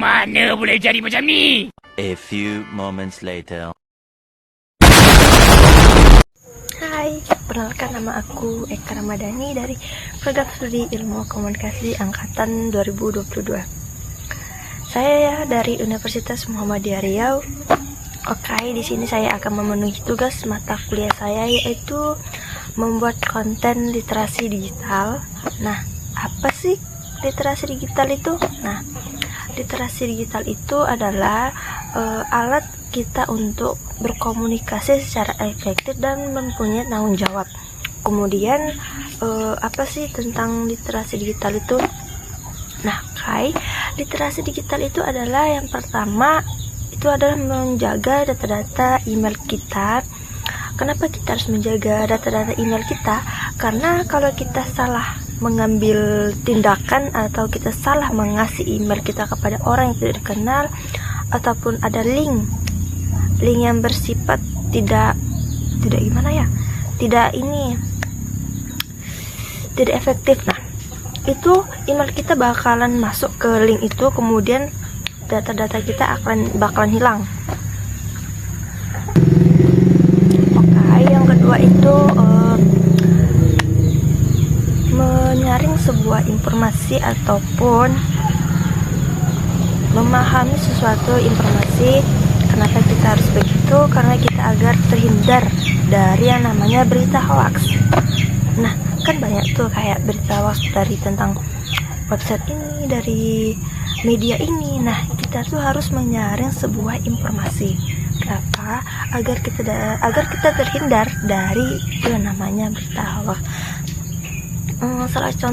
mana boleh jadi macam ni? A few moments later. Hai, perkenalkan nama aku Eka Ramadhani dari Program Studi Ilmu Komunikasi Angkatan 2022. Saya dari Universitas Muhammadiyah Riau. Oke, di sini saya akan memenuhi tugas mata kuliah saya, yaitu membuat konten literasi digital. Nah, apa sih literasi digital itu? Nah, literasi digital itu adalah alat kita untuk berkomunikasi secara efektif dan mempunyai tanggung jawab. Kemudian apa sih tentang literasi digital itu? Nah, literasi digital itu adalah yang pertama itu adalah menjaga data-data email kita. Kenapa kita harus menjaga data-data email kita? Karena kalau kita salah mengambil tindakan atau kita salah mengasih email kita kepada orang yang tidak dikenal, ataupun ada link yang bersifat tidak efektif. Nah, itu email kita bakalan masuk ke link itu, kemudian data-data kita bakalan hilang. Oke, yang kedua itu menyaring sebuah informasi ataupun memahami sesuatu informasi. Kenapa kita harus begitu? Karena kita agar terhindar dari yang namanya berita hoax. Nah, kan banyak tuh kayak berita hoax dari tentang website ini, dari media ini. Nah, kita tuh harus menyaring sebuah informasi. Kenapa? Agar kita terhindar dari yang namanya berita hoax.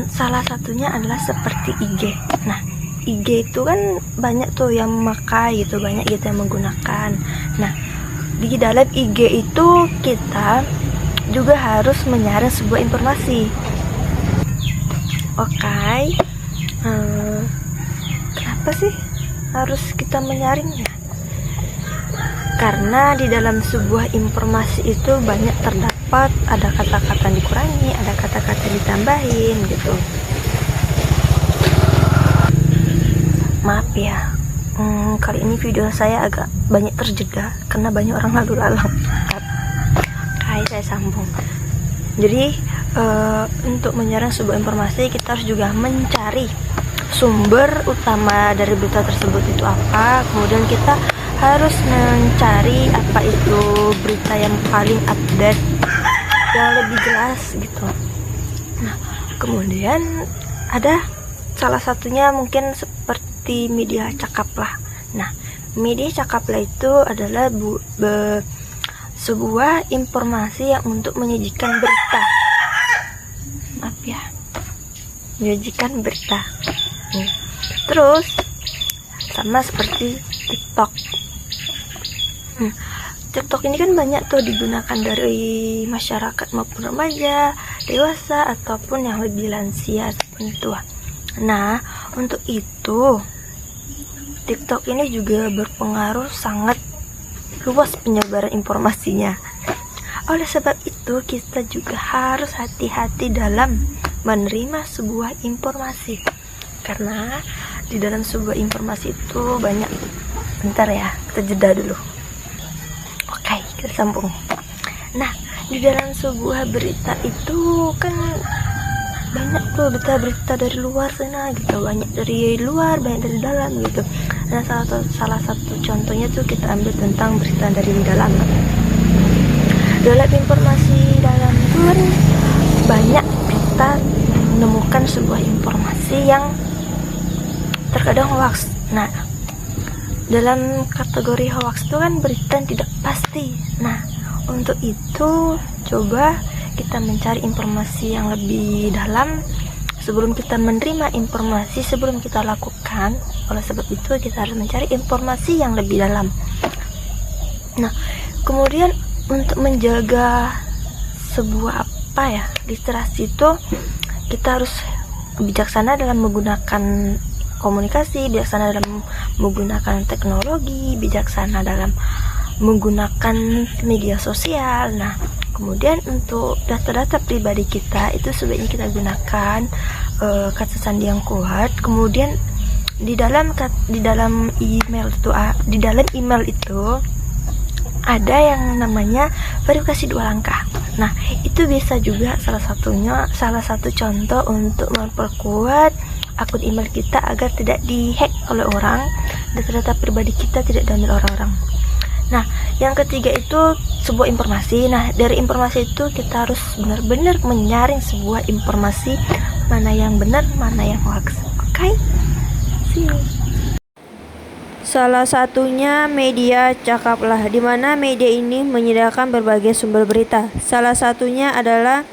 Salah satunya adalah seperti IG. Nah, IG itu kan banyak tuh yang memakai gitu, banyak gitu yang menggunakan. Nah, di dalam IG itu kita juga harus menyaring sebuah informasi. Oke, kenapa sih harus kita menyaringnya? Karena di dalam sebuah informasi itu banyak terdapat ada kata-kata yang dikurangi, ada kata-kata yang ditambahin gitu. Maaf ya, kali ini video saya agak banyak terjeda karena banyak orang lalu lalang. Saya sambung. Jadi untuk menyaring sebuah informasi kita harus juga mencari sumber utama dari berita tersebut itu apa. Kemudian kita harus mencari apa itu berita yang paling update, yang lebih jelas gitu. Nah, kemudian ada salah satunya mungkin seperti media cakaplah. Nah, media cakaplah itu adalah sebuah informasi yang untuk menyajikan berita. Maaf ya, menyajikan berita. Terus sama seperti TikTok. TikTok ini kan banyak tuh digunakan dari masyarakat maupun remaja, dewasa ataupun yang lebih lansia seperti itu. Nah, untuk itu TikTok ini juga berpengaruh sangat luas penyebaran informasinya. Oleh sebab itu kita juga harus hati-hati dalam menerima sebuah informasi, karena di dalam sebuah informasi itu banyak. Bentar ya, kita jeda dulu. Oke, kita sambung. Nah, di dalam sebuah berita itu kan banyak tuh berita-berita dari luar sana gitu, banyak dari luar, banyak dari dalam gitu. Nah, salah satu contohnya tuh kita ambil tentang berita dari dalam. Dalam informasi dalam itu kan banyak kita menemukan sebuah informasi yang terkadang hoax. Nah, dalam kategori hoax itu kan berita yang tidak pasti. Nah, untuk itu coba kita mencari informasi yang lebih dalam sebelum kita menerima informasi, sebelum kita lakukan. Oleh sebab itu kita harus mencari informasi yang lebih dalam. Nah, kemudian untuk menjaga sebuah literasi itu kita harus bijaksana dalam menggunakan komunikasi, bijaksana dalam menggunakan teknologi, bijaksana dalam menggunakan media sosial. Nah, kemudian untuk data-data pribadi kita itu sebaiknya kita gunakan kata sandi yang kuat. Kemudian di dalam email itu ada yang namanya verifikasi 2 langkah. Nah, itu bisa juga salah satu contoh untuk memperkuat akun email kita agar tidak dihack oleh orang dan data pribadi kita tidak diambil orang-orang. Nah, yang ketiga itu sebuah informasi. Nah, dari informasi itu kita harus benar-benar menyaring sebuah informasi, mana yang benar, mana yang hoax. Oke? See you. Salah satunya media Cakaplah, di mana media ini menyediakan berbagai sumber berita. Salah satunya adalah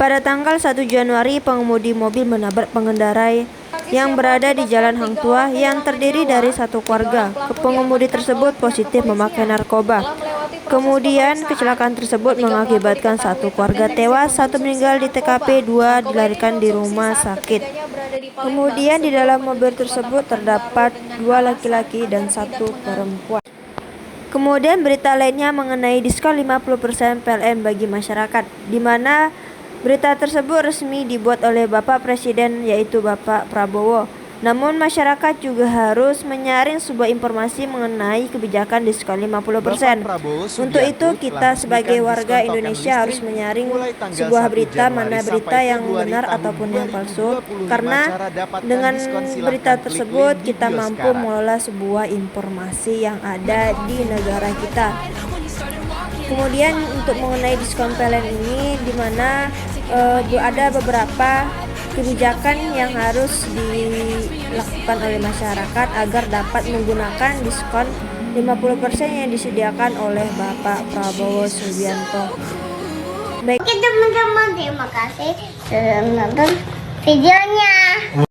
pada tanggal 1 Januari pengemudi mobil menabrak pengendara yang berada di Jalan Hang Tuah yang terdiri dari satu keluarga. Pengemudi tersebut positif memakai narkoba. Kemudian kecelakaan tersebut mengakibatkan satu keluarga tewas, satu meninggal di TKP, 2 dilarikan di rumah sakit. Kemudian di dalam mobil tersebut terdapat 2 laki-laki dan 1 perempuan. Kemudian berita lainnya mengenai diskon 50% PLN bagi masyarakat, di mana berita tersebut resmi dibuat oleh Bapak Presiden, yaitu Bapak Prabowo. Namun masyarakat juga harus menyaring sebuah informasi mengenai kebijakan diskon 50%. Untuk itu kita sebagai warga Indonesia harus menyaring sebuah berita, mana berita yang benar ataupun yang palsu. Karena dengan berita tersebut kita mampu mengelola sebuah informasi yang ada di negara kita. Kemudian untuk mengenai diskon PLN ini, di mana ada beberapa kebijakan yang harus dilakukan oleh masyarakat agar dapat menggunakan diskon 50% yang disediakan oleh Bapak Prabowo Subianto. Baik teman-teman, terima kasih sudah menonton videonya.